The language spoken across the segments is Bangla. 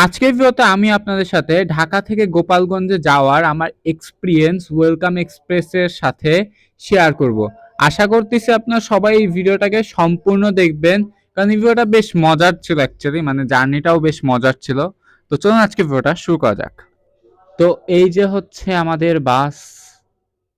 আজকের ভিডিওতে আমি আপনাদের সাথে ঢাকা থেকে গোপালগঞ্জে যাওয়ার আমার এক্সপিরিয়েন্স ওয়েলকাম এক্সপ্রেসের সাথে শেয়ার করব। আশা করতেছি আপনারা সবাই এই ভিডিওটাকে সম্পূর্ণ দেখবেন, কারণ এই ভিডিওটা বেশ মজার ছিল অ্যাকচুয়ালি, মানে জার্নিটাও বেশ মজার ছিল। তো চলুন আজকে ভিডিওটা শুরু করা যাক। তো এই যে হচ্ছে আমাদের বাস,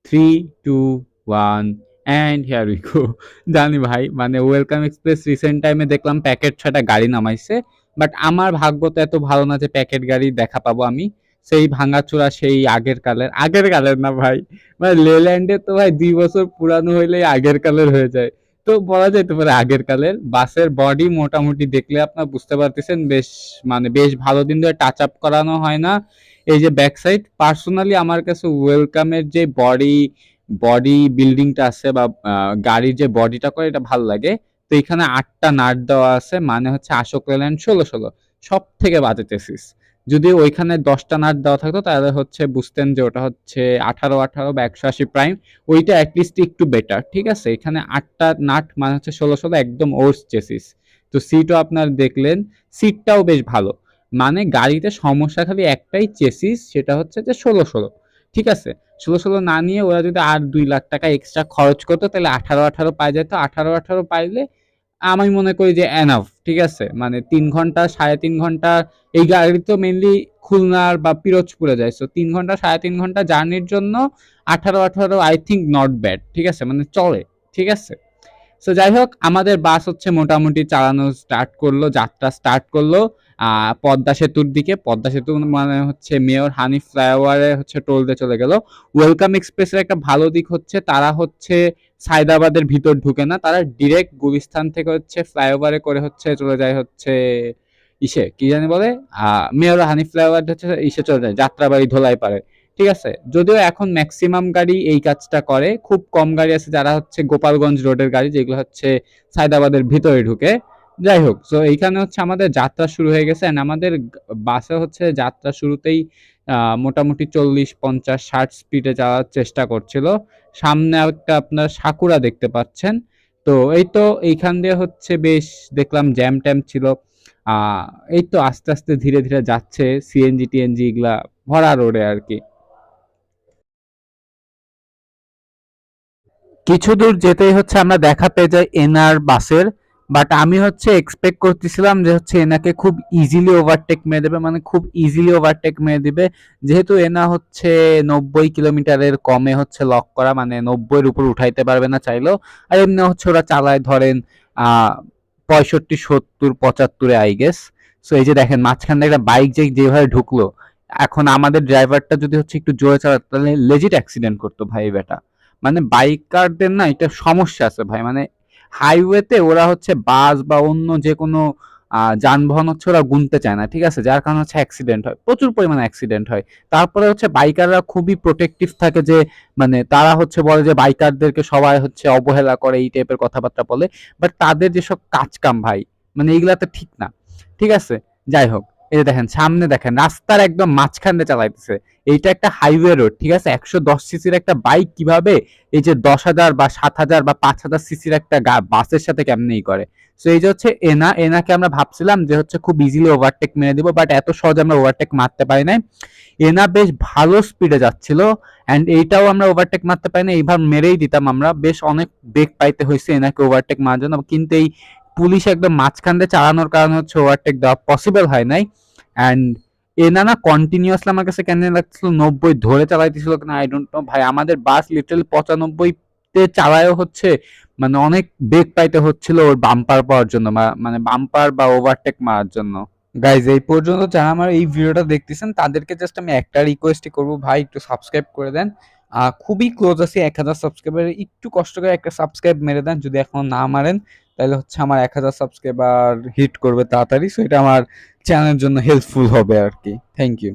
3, 2, 1 অ্যান্ড হিয়ার উই গো। জানি ভাই, মানে ওয়েলকাম এক্সপ্রেস রিসেন্ট টাইমে দেখলাম প্যাকেট 6টা গাড়ি নামাইছে, বাট আমার ভাগ্য তো এত ভালো না যে প্যাকেট গাড়ি দেখা পাবো আমি। সেই ভাঙাচোরা সেই আগের কালের না ভাই, মানে লেল্যান্ডে তো ভাই 2 বছর পুরানো হইলেই আগের কালের হয়ে যায়। তো বলা যেতে পারে আগের কালের। বাসের বডি মোটামুটি দেখলে আপনার বুঝতে পারতেছেন বেশ, মানে বেশ ভালো দিন ধরে টাচ আপ করানো হয় না। এই যে ব্যাক সাইড, পার্সোনালি আমার কাছে ওয়েলকামের যে বডি বডি বিল্ডিংটা আছে বা গাড়ির যে বডিটা করে এটা ভালো লাগে। তো এখানে 8টা নাট দেওয়া আছে, মানে হচ্ছে আশোক লেল্যান্ড 16 সব থেকে বাজে চেসিস। যদি ওইখানে 10টা নাট দেওয়া থাকতো তাহলে হচ্ছে বুঝতেন যে ওটা হচ্ছে 18 বা 180 প্রাইম, ওইটা অ্যাটলিস্ট একটু বেটার। ঠিক আছে, এখানে 8টা নাট মানে হচ্ছে 16 একদম ওর্স চেসিস। তো সিটও আপনার দেখলেন, সিটটাও বেশ ভালো। মানে গাড়িতে সমস্যা খালি একটাই, চেসিস, সেটা হচ্ছে যে 16 ঠিক আছে। 16 না নিয়ে ওরা যদি আর 2 লাখ টাকা এক্সট্রা খরচ করতো তাহলে 18 পাই যেত। 18 পাইলে আমি মনে করি যে এনাফ। ঠিক আছে, মানে 3 ঘন্টা 3.5 ঘন্টা এই গাড়ি তো মেনলি খুলনার বা পিরোজপুরে যায়, সো 3 ঘন্টা 3.5 ঘন্টা জার্নির জন্য 18 আই থিঙ্ক নট ব্যাড। ঠিক আছে, মানে চলে। ঠিক আছে, সো যাই হোক, আমাদের বাস হচ্ছে মোটামুটি চালানো স্টার্ট করলো, যাত্রা স্টার্ট করলো পদ্মা সেতুর দিকে। পদ্মা সেতু মানে হচ্ছে মেয়র হানিফ ফ্লাইওভারে হচ্ছে টোল দিয়ে চলে গেল। ওয়েলকাম এক্সপ্রেসের একটা ভালো দিক হচ্ছে তারা হচ্ছে সায়দাবাদের ভিতর ঢুকে না, তারা ডিরেক্ট গুলিস্তান থেকে হচ্ছে ফ্লাইওভারে করে হচ্ছে চলে যায় হচ্ছে ইসে কি জানি বলে, মেয়র হানিফ ফ্লাইওভার হচ্ছে ইসে চলে যায় যাত্রাবাড়ি ধোলাই পারে। ঠিক আছে, যদিও এখন ম্যাক্সিমাম গাড়ি এই কাজটা করে, খুব কম গাড়ি আছে যারা হচ্ছে গোপালগঞ্জ রোডের গাড়ি যেগুলো হচ্ছে সায়দাবাদের ভিতরে ঢুকে। যাই হোক, তো এইখানে হচ্ছে আমাদের যাত্রা শুরু হয়ে গেছে, এন্ড আমাদের বাসে হচ্ছে যাত্রা শুরুতেই মোটামুটি 40, 50, 60 স্পিডে যাওয়ার চেষ্টা করছিল। সামনে একটা আপনার সাকুরা দেখতে পাচ্ছেন। তো এই তো এইখান দিয়ে হচ্ছে বেশ দেখলাম জ্যাম ট্যাম ছিল। আহ এই তো আস্তে আস্তে ধীরে ধীরে যাচ্ছে, সিএনজি টিএনজি এগুলা ভরা রোডে আর কি। কিছু দূর যেতেই হচ্ছে আমরা দেখা পেয়ে যাই এনার বাসের। বাট আমি হচ্ছে এক্সপেক্ট করতেছিলাম যে হচ্ছে এনাকে খুব ইজিলি ওভারটেক মেরে দেবে, মানে খুব ইজিলি ওভারটেক মেরে দিবে, যেহেতু এনা হচ্ছে 90 কিলোমিটারের কমে হচ্ছে লক করা, মানে 90-এর উপর উঠাইতে পারবে না চাইলেও। আর এমনি হচ্ছে ওরা চালায় ধরেন 65, 70, 75-এ আই গেস। সো এই যে দেখেন মাঝখান দিয়ে একটা বাইক যে যেভাবে ঢুকলো, এখন আমাদের ড্রাইভারটা যদি হচ্ছে একটু জোরে চালাতো তাহলে লেজিট অ্যাক্সিডেন্ট করতো ভাই বেটা। মানে বাইকারদের না এটা সমস্যা আছে ভাই, মানে হাইওয়েতে ওরা হচ্ছে বাস বা অন্য যে কোনো যানবাহন হচ্ছে ওরা গুনতে চায় না। ঠিক আছে, যার কারণে হচ্ছে অ্যাক্সিডেন্ট হয়, প্রচুর পরিমাণে অ্যাক্সিডেন্ট হয়। তারপরে হচ্ছে বাইকাররা খুবই প্রোটেক্টিভ থাকে, যে মানে তারা হচ্ছে বলে যে বাইকারদেরকে সবাই হচ্ছে অবহেলা করে, এই টাইপের কথাবার্তা বলে। বাট তাদের যেসব কাজ কাম ভাই, মানে এইগুলা তো ঠিক না। ঠিক আছে, যাই হোক, এই যে দেখেন সামনে দেখেন রাস্তার একদম মাঝখান দিয়ে চালাইতেছে। এইটা একটা হাইওয়ে রোড। ঠিক আছে, 110 সিসির একটা বাইক কিভাবে এই যে 10,000 বা 7,000 বা 5,000 সিসির একটা বাসের সাথে কেমনেই করে। সো এই যে হচ্ছে এনাকে আমরা ভাবছিলাম যে হচ্ছে খুব ইজিলি ওভারটেক মেরে দিব, বাট এত সহজে আমরা ওভারটেক মারতে পারি নাই। এনা বেশ ভালো স্পিডে যাচ্ছিল, অ্যান্ড এইটাও আমরা ওভারটেক মারতে পারি না, এইবার মেরেই দিতাম আমরা। বেশ অনেক বেগ পাইতে হয়েছে এনাকে ওভারটেক মারার জন্য, কিন্তু এই পুলিশ একদম মাঝখান দিয়ে চালানোর কারণে হচ্ছে ওভারটেক দেওয়া পসিবল হয় নাই। অ্যান্ড এনা না কন্টিনিউয়াসলি আমার কাছে কেন লাগছিল 90 ধরে চালাইতেছিল কিনা আই ডোন্ট নো ভাই। আমাদের বাস লিটারালি 95-তে চালায়ও হচ্ছে মানে অনেক বেগ পাইতে হচ্ছিল ওর বাম্পার পাওয়ার জন্য, মানে বাম্পার বা ওভারটেক মারার জন্য। গাইজ এই পর্যন্ত যারা আমার এই ভিডিওটা দেখতেছেন তাদেরকে জাস্ট আমি একটা রিকোয়েস্টই করবো, ভাই একটু সাবস্ক্রাইব করে দেন। খুবই ক্লোজ আছি 1000 সাবস্ক্রাইবার, একটু কষ্ট করে একটা সাবস্ক্রাইব মেরে দেন। যদি এখন না মারেন তাহলে হচ্ছে আমার 1000 সাবস্ক্রাইবার হিট করবে তাড়াতাড়ি, সো এটা আমার চ্যানেলের জন্য হেল্পফুল হবে আর কি। Thank you.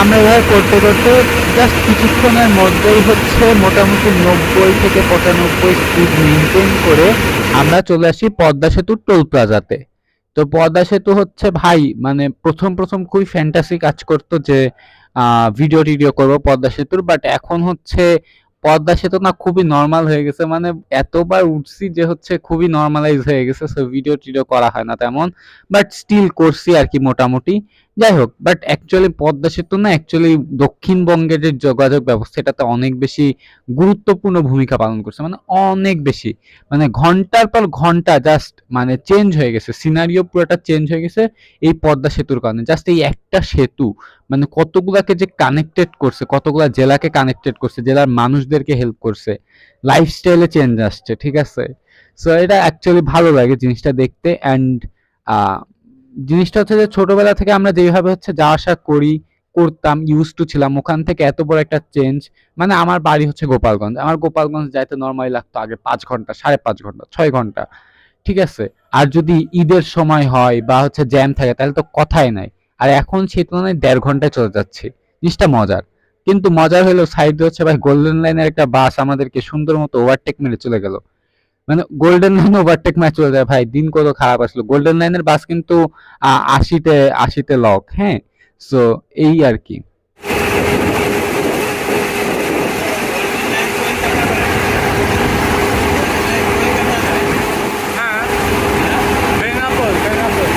আমরা এভাবে করতে করতে জাস্ট কিছুক্ষণের মধ্যেই হচ্ছে মোটামুটি 90 থেকে 95 স্পিড মেনটেন করে আমরা চলে আসি পদ্মা সেতুর টোল প্লাজাতে। তো পদ্মা সেতু হচ্ছে ভাই মানে প্রথম প্রথম খুবই ফ্যান্টাসি কাজ করতো যে ভিডিও টিডিও করবো পদ্মা সেতুর, বাট এখন হচ্ছে পদ্মা সেতু না খুবই নর্মাল হয়ে গেছে, মানে এতবার উঠছি যে হচ্ছে খুবই নর্মালাইজ হয়ে গেছে, সো ভিডিও টিডিও করা হয় না তেমন, বাট স্টিল করছি আর কি মোটামুটি। যাই হোক, বাট অ্যাকচুয়ালি পদ্মা সেতু না অ্যাকচুয়ালি দক্ষিণবঙ্গের যে যোগাযোগ ব্যবস্থা এটাতে অনেক বেশি গুরুত্বপূর্ণ ভূমিকা পালন করছে, মানে অনেক বেশি, মানে ঘন্টার পর ঘন্টা জাস্ট মানে চেঞ্জ হয়ে গেছে, সিনারিও পুরোটা চেঞ্জ হয়ে গেছে এই পদ্মা সেতুর কারণে। জাস্ট এই একটা সেতু মানে কতগুলাকে যে কানেক্টেড করছে, কতগুলা জেলাকে কানেক্টেড করছে, জেলার মানুষদেরকে হেল্প করছে, লাইফস্টাইলে চেঞ্জ আসছে, ঠিক আছে। সো এটা অ্যাকচুয়ালি ভালো লাগে জিনিসটা দেখতে। অ্যান্ড জিনিসটা হচ্ছে যে ছোটবেলা থেকে আমরা যেভাবে হচ্ছে যাওয়া আসা করতাম, ইউজ টু ছিলাম, ওখান থেকে এত বড় একটা চেঞ্জ। মানে আমার বাড়ি হচ্ছে গোপালগঞ্জ, আমার গোপালগঞ্জ যাইতে নর্মালি লাগতো আগে 5 ঘন্টা, 5.5 ঘন্টা, 6 ঘন্টা, ঠিক আছে। আর যদি ঈদের সময় হয় বা হচ্ছে জ্যাম থাকে তাহলে তো কথাই নাই। আর এখন সেই তুলনায় 1.5 ঘন্টায় চলে যাচ্ছি, জিনিসটা মজার। কিন্তু মজার হলো সাইডে হচ্ছে ভাই গোল্ডেন লাইনের একটা বাস আমাদেরকে সুন্দর মতো ওভারটেক মেরে চলে গেল, মানে গোল্ডেন লাইন ওভারটেক ম্যাচ চলে যায় ভাই, দিন কত খারাপ আসলো। গোল্ডেন লাইনের বাস কিন্তু 80-তে লক, হ্যাঁ। সো এই আর কি। হ্যাঁ, বেনাপোল বেনাপোল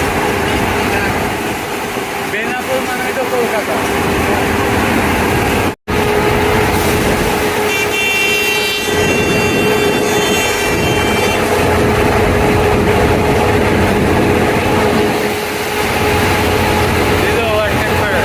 বেনাপোল মানে তো কলকাতা। দিল ওভারটেক করে।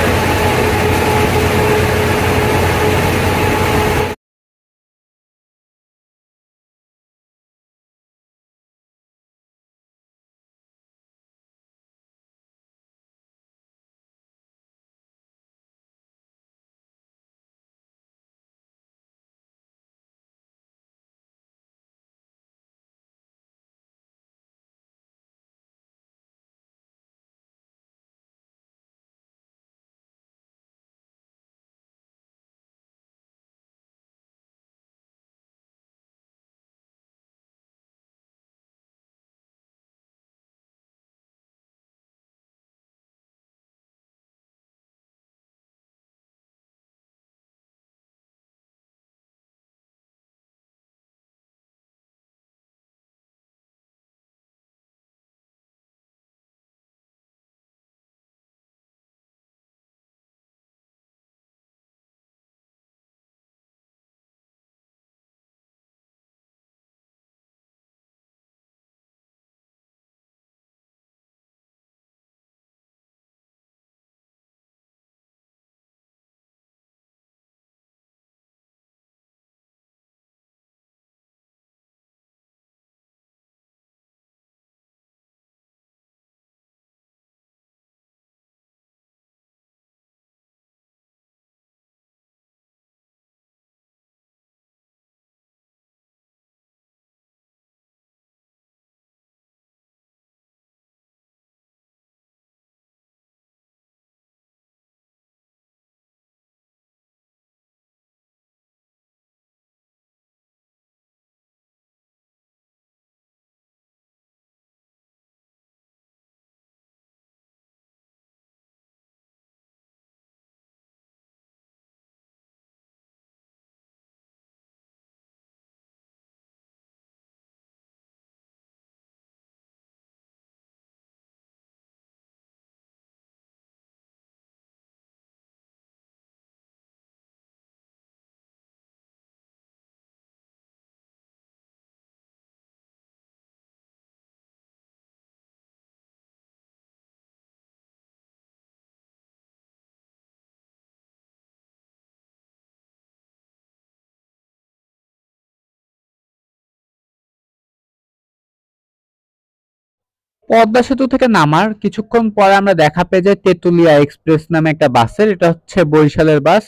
পদ্মা সেতু থেকে নামার কিছুক্ষণ পরে আমরা দেখা পেয়ে যাই তেতুলিয়া এক্সপ্রেস নামে একটা বাসের, এটা হচ্ছে বরিশালের বাস।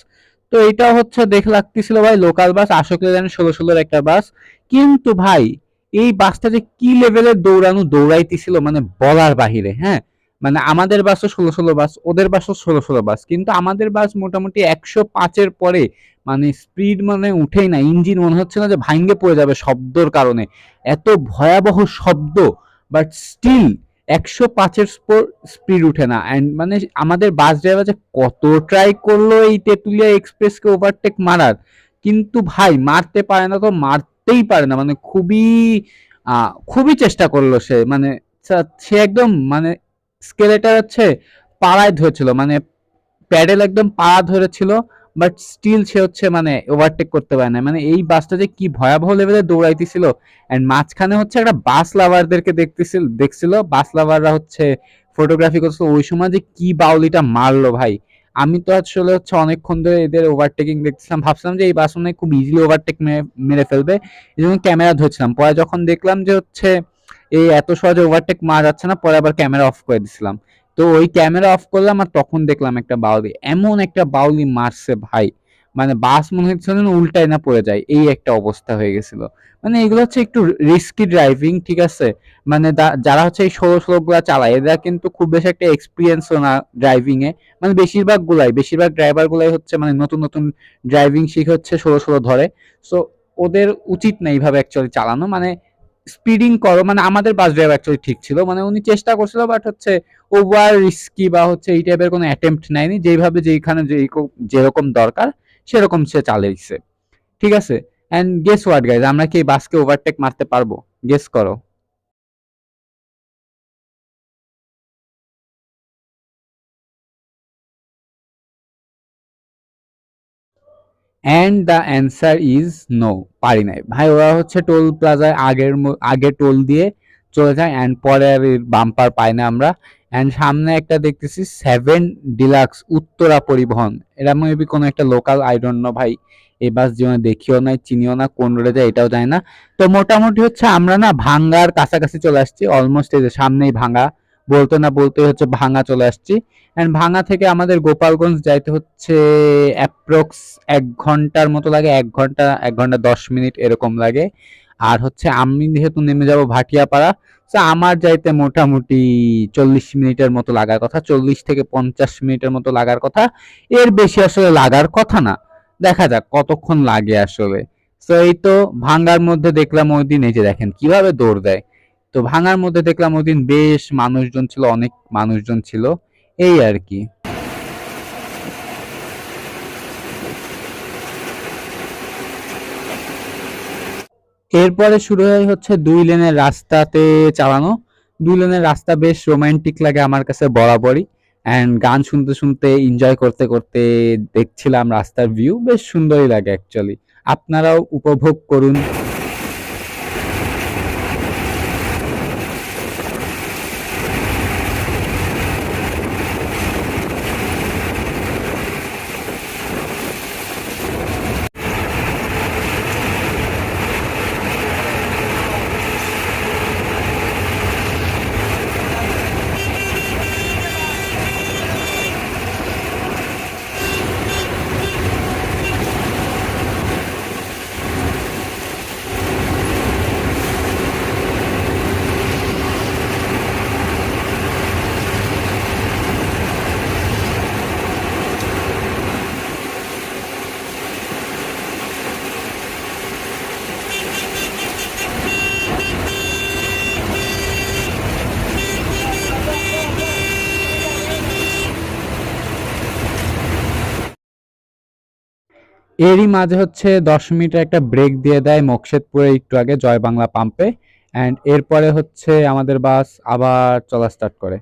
তো এটা হচ্ছে দেখে লাগতেছিল ভাই লোকাল বাস, আশোক লেল্যান্ড 16-16 একটা বাস। কিন্তু ভাই এই বাসটা যে কি লেভেলের দৌড়ানো দৌড়াইতেছিল মানে বলার বাহিরে, হ্যাঁ। মানে আমাদের বাসও 16-16 বাস, ওদের বাসও 16-16 বাস, কিন্তু আমাদের বাস মোটামুটি 105-এর পরে মানে স্পিড মানে উঠেই না, ইঞ্জিন মনে হচ্ছে না যে ভাঙ্গে পড়ে যাবে শব্দর কারণে, এত ভয়াবহ শব্দ। বাট স্টিল 105-এর স্পিড উঠে না। অ্যান্ড মানে আমাদের বাস ড্রাইভার যে কত ট্রাই করলো এই তেঁতুলিয়া এক্সপ্রেসকে ওভারটেক মারার, কিন্তু ভাই মারতে পারে না, তো মারতেই পারে না, মানে খুবই চেষ্টা করলো সে, মানে সে একদম মানে স্কেলেটার হচ্ছে পাড়ায় ধরেছিল, মানে প্যাডেল একদম পাড়া ধরেছিল, বাট স্টিল সে হচ্ছে মানে ওভারটেক করতে পারে না। মানে এই বাসটা যে কি ভয়াবহ লেভেলে দৌড়াইতেছিল। এন্ড মাঝখানে হচ্ছে একটা বাস লাভারদেরকে দেখছিল, বাস লাভাররা হচ্ছে ফটোগ্রাফি করছিল, ওই সময় যে কি বাউলিটা মারলো ভাই। আমি তো আসলে হচ্ছে অনেকক্ষণ ধরে এদের ওভারটেকিং দেখছিলাম, ভাবছিলাম যে এই বাস মনে হয় খুব ইজিলি ওভারটেক মেরে ফেলবে, এই জন্য ক্যামেরা ধরছিলাম। পরে যখন দেখলাম যে হচ্ছে এই এত সহজে ওভারটেক মারা যাচ্ছে না, পরে আবার ক্যামেরা অফ করে দিছিলাম। তো ওই ক্যামেরা অফ করলাম আর তখন দেখলাম একটা বাউলি, এমন একটা বাউলি মারছে ভাই, মানে বাস মনে হচ্ছে যেন উল্টায় না পড়ে যায়, এই একটা অবস্থা হয়ে গেছিল। মানে এগুলো হচ্ছে একটু রিস্কি ড্রাইভিং, ঠিক আছে। মানে যারা হচ্ছে এই 16-16 গুলা চালায় এরা কিন্তু খুব বেশি একটা এক্সপিরিয়েন্সও না ড্রাইভিং এ, মানে বেশিরভাগ ড্রাইভার গুলাই হচ্ছে মানে নতুন নতুন ড্রাইভিং শিখে হচ্ছে 16-16 ধরে। সো ওদের উচিত না এইভাবে অ্যাকচুয়ালি চালানো, মানে স্পিডিং করো। মানে আমাদের বাস ড্রাইভার অ্যাকচুয়ালি ঠিক ছিল, মানে উনি চেষ্টা করছিল, বাট হচ্ছে ওভার রিস্কি বা হচ্ছে এই টাইপের কোনো অ্যাটেম্প্ট নেয়নি, যেইভাবে যেখানে যেরকম দরকার সেরকম সে চালিয়েছে, ঠিক আছে। এন্ড গেস হোয়াট গাইজ, আমরা কি এই বাসকে ওভারটেক মারতে পারবো? গেস করো। And the answer is no, পারি নাই ভাই। ওরা হচ্ছে টোল প্লাজায় আগে টোল দিয়ে চলে যায়, অ্যান্ড পরে আর বাম্পার পাই না আমরা। অ্যান্ড সামনে একটা দেখতেছি 7 ডিলাক্স উত্তরা পরিবহন, এরা মেবি কোনো একটা লোকাল, আই ডোন্ট নো ভাই। এই বাস জীবনে দেখিও নাই, চিনিও না, কোন রোডে যায় এটাও যায় না। তো মোটামুটি হচ্ছে আমরা না ভাঙ্গার কাছাকাছি চলে আসছি, অলমোস্ট এই যে সামনেই ভাঙ্গা, বলতে না বলতে হচ্ছে ভাঙ্গা চলে আসছি। এন্ড ভাঙ্গা থেকে আমাদের গোপালগঞ্জ যাইতে হচ্ছে অ্যাপ্রক্স 1 ঘন্টার মতো লাগে, 1 ঘন্টা 1 ঘন্টা 10 মিনিট এরকম লাগে। আর হচ্ছে আমি যেহেতু নেমে যাব ভাটিয়াপাড়া, তো আমার যাইতে মোটামুটি 40 মিনিটের মতো লাগার কথা, 40 থেকে 50 মিনিটের মতো লাগার কথা, এর বেশি আসলে লাগার কথা না। দেখা যাক কতক্ষণ লাগে আসলে। তো এই তো ভাঙ্গার মধ্যে দেখলাম ওই দিন, এই যে দেখেন কিভাবে দৌড় দেয়। তো ভাঙার মধ্যে দেখলাম ওই দিন বেশ মানুষজন ছিল, অনেক মানুষজন ছিল, এই আর কি। এরপরে শুরু হয় হচ্ছে 2 লেনের রাস্তাতে চালানো। 2 লেনের রাস্তা বেশ রোমান্টিক লাগে আমার কাছে বরাবরই। অ্যান্ড গান শুনতে শুনতে এনজয় করতে করতে দেখছিলাম রাস্তার ভিউ, বেশ সুন্দরই লাগে অ্যাকচুয়ালি। আপনারাও উপভোগ করুন। এরই মাঝে হচ্ছে 10 মিনিটের একটা ব্রেক দিয়ে দেয় মোকশেদপুরে একটু আগে জয় বাংলা পাম্পে। অ্যান্ড এরপরে হচ্ছে আমাদের বাস আবার চলা স্টার্ট করে।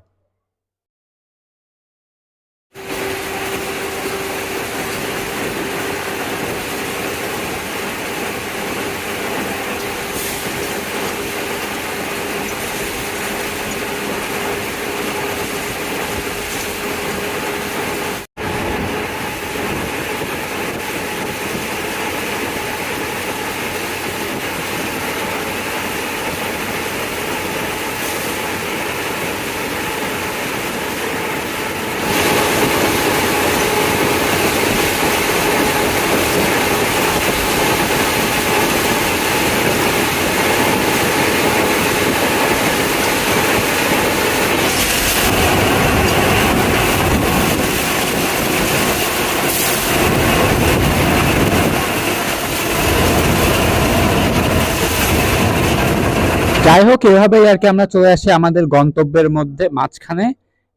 যাই হোক, এভাবেই আর কি আমরা চলে আসি আমাদের গন্তব্যের মধ্যে মাঝখানে।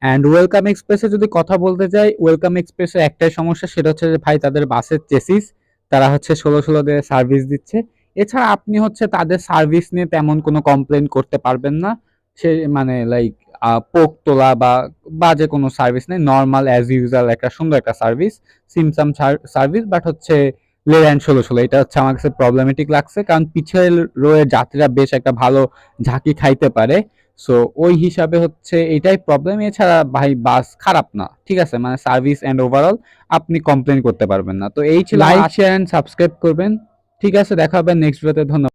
অ্যান্ড ওয়েলকাম এক্সপ্রেসে যদি কথা বলতে যাই, ওয়েলকাম এক্সপ্রেসের একটাই সমস্যা, সেটা হচ্ছে যে ভাই তাদের বাসের চেসিস তারা হচ্ছে 16 দিয়ে সার্ভিস দিচ্ছে। এছাড়া আপনি হচ্ছে তাদের সার্ভিস নিয়ে তেমন কোনো কমপ্লেন করতে পারবেন না। সে মানে লাইক পোক তোলা বা বাজে কোনো সার্ভিস নেই, নর্মাল অ্যাজ ইউজুয়াল একটা সুন্দর একটা সার্ভিস, সিমসাম সার্ভিস। বাট হচ্ছে লেল্যান্ড 16 এটা হচ্ছে আমার কাছে প্রবলেমেটিক লাগছে, কারণ পিছের রোয়ের যাত্রীরা বেশ একটা ভালো ঝাঁকি খাইতে পারে। সো ওই হিসাবে হচ্ছে এটাই প্রবলেম। এছাড়া ভাই বাস খারাপ না, ঠিক আছে, মানে সার্ভিস এন্ড ওভারঅল আপনি কমপ্লেন করতে পারবেন না। তো এই ছিল, লাইক শেয়ার এন্ড সাবস্ক্রাইব করবেন। ঠিক আছে, দেখা হবে নেক্সট ভিডিওতে। ধন্যবাদ।